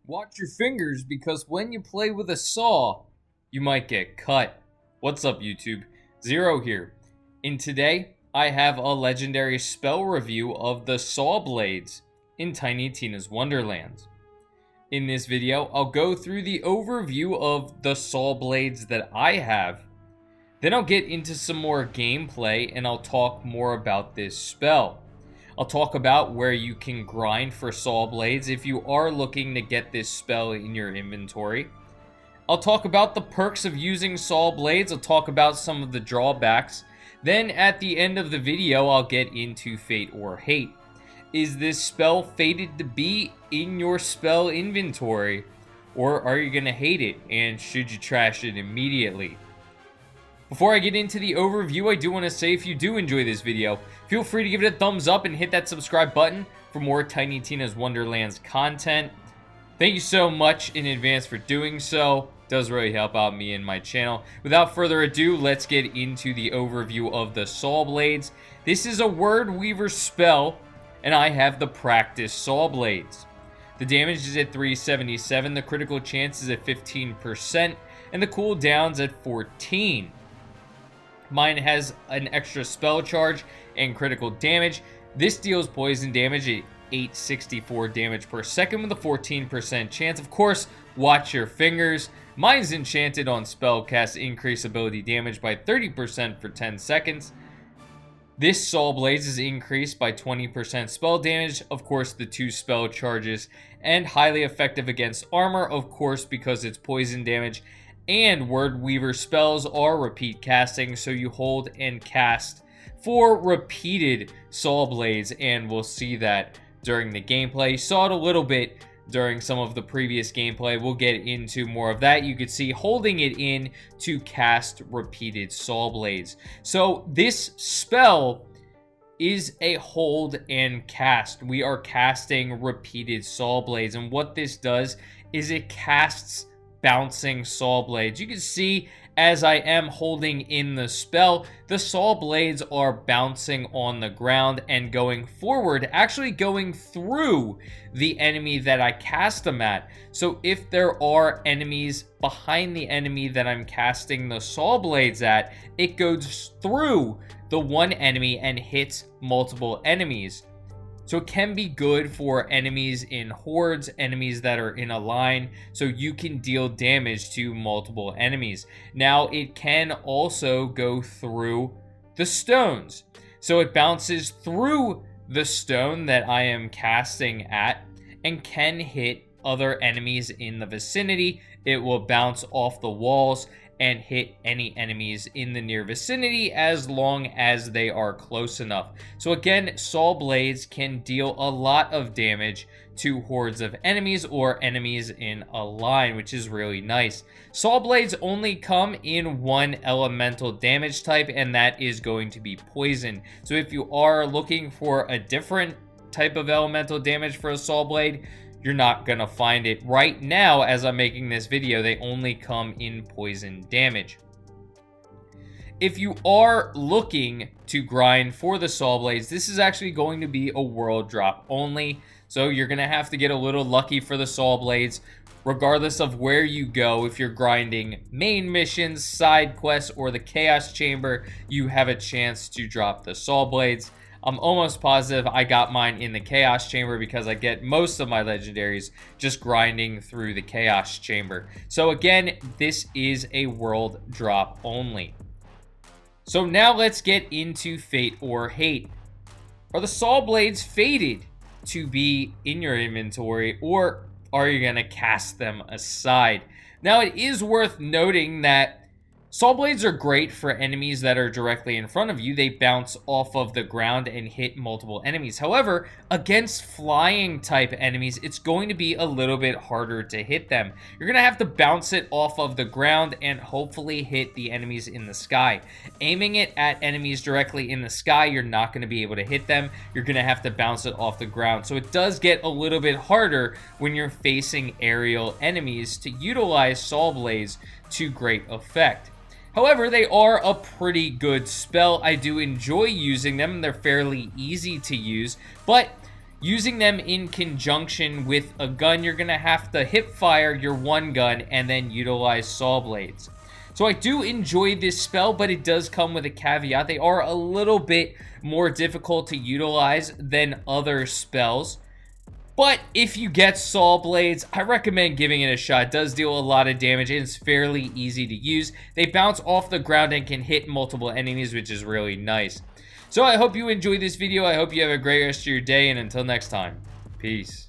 Watch your fingers because when you play with a saw, you might get cut. What's up, YouTube? Zero here. And today, I have a legendary spell review of the Sawblades in Tiny Tina's Wonderlands. In this video, I'll go through the overview of the Sawblades that I have. Then I'll get into some more gameplay and I'll talk more about this spell. I'll talk about where you can grind for Sawblades if you are looking to get this spell in your inventory. I'll talk about the perks of using Sawblades. I'll talk about some of the drawbacks. Then at the end of the video, I'll get into Fate or Hate. Is this spell fated to be in your spell inventory, or are you going to hate it, and should you trash it immediately? Before I get into the overview, I do want to say if you do enjoy this video, feel free to give it a thumbs up and hit that subscribe button for more Tiny Tina's Wonderlands content. Thank you so much in advance for doing so. It does really help out me and my channel. Without further ado, let's get into the overview of the Sawblades. This is a Word Weaver spell, and I have the Practice Sawblades. The damage is at 377, the critical chance is at 15%, and the cooldown's at 14. Mine has an extra spell charge and critical damage. This deals poison damage at 864 damage per second with a 14% chance. Of course, watch your fingers. Mine's enchanted on spellcast, increase ability damage by 30% for 10 seconds. This Sawblades is increased by 20% spell damage, of course the 2 spell charges, and highly effective against armor, of course because it's poison damage. And Word Weaver spells are repeat casting, so you hold and cast for repeated Sawblades, and we'll see that during the gameplay. You saw it a little bit during some of the previous gameplay. We'll get into more of that. You could see holding it in to cast repeated Sawblades. So this spell is a hold and cast. We are casting repeated Sawblades, and what this does is it casts bouncing Sawblades. You can see as I am holding in the spell, the Sawblades are bouncing on the ground and going forward, actually going through the enemy that I cast them at. So if there are enemies behind the enemy that I'm casting the Sawblades at, it goes through the one enemy and hits multiple enemies. So it can be good for enemies in hordes, enemies that are in a line, so you can deal damage to multiple enemies. Now, it can also go through the stones. So it bounces through the stone that I am casting at and can hit other enemies in the vicinity. It will bounce off the walls and hit any enemies in the near vicinity as long as they are close enough. So again, Sawblades can deal a lot of damage to hordes of enemies or enemies in a line, which is really nice. Sawblades only come in one elemental damage type, and that is going to be poison. So if you are looking for a different type of elemental damage for a Sawblade, you're not gonna find it. Right now, as I'm making this video, they only come in poison damage. If you are looking to grind for the Sawblades, this is actually going to be a world drop only. So you're gonna have to get a little lucky for the Sawblades. Regardless of where you go, if you're grinding main missions, side quests, or the Chaos Chamber, you have a chance to drop the Sawblades. I'm almost positive I got mine in the Chaos Chamber because I get most of my legendaries just grinding through the Chaos Chamber. So again, this is a world drop only. So now let's get into Fate or Hate. Are the Sawblades fated to be in your inventory, or are you going to cast them aside? Now, it is worth noting that Sawblades are great for enemies that are directly in front of you. They bounce off of the ground and hit multiple enemies. However, against flying type enemies, it's going to be a little bit harder to hit them. You're going to have to bounce it off of the ground and hopefully hit the enemies in the sky. Aiming it at enemies directly in the sky, you're not going to be able to hit them. You're going to have to bounce it off the ground. So it does get a little bit harder when you're facing aerial enemies to utilize Sawblades to great effect. However, they are a pretty good spell. I do enjoy using them. They're fairly easy to use, but using them in conjunction with a gun, you're going to have to hip fire your one gun and then utilize Saw Blades. So I do enjoy this spell, but it does come with a caveat. They are a little bit more difficult to utilize than other spells. But if you get Saw Blades, I recommend giving it a shot. It does deal a lot of damage and it's fairly easy to use. They bounce off the ground and can hit multiple enemies, which is really nice. So I hope you enjoyed this video. I hope you have a great rest of your day, and until next time, peace.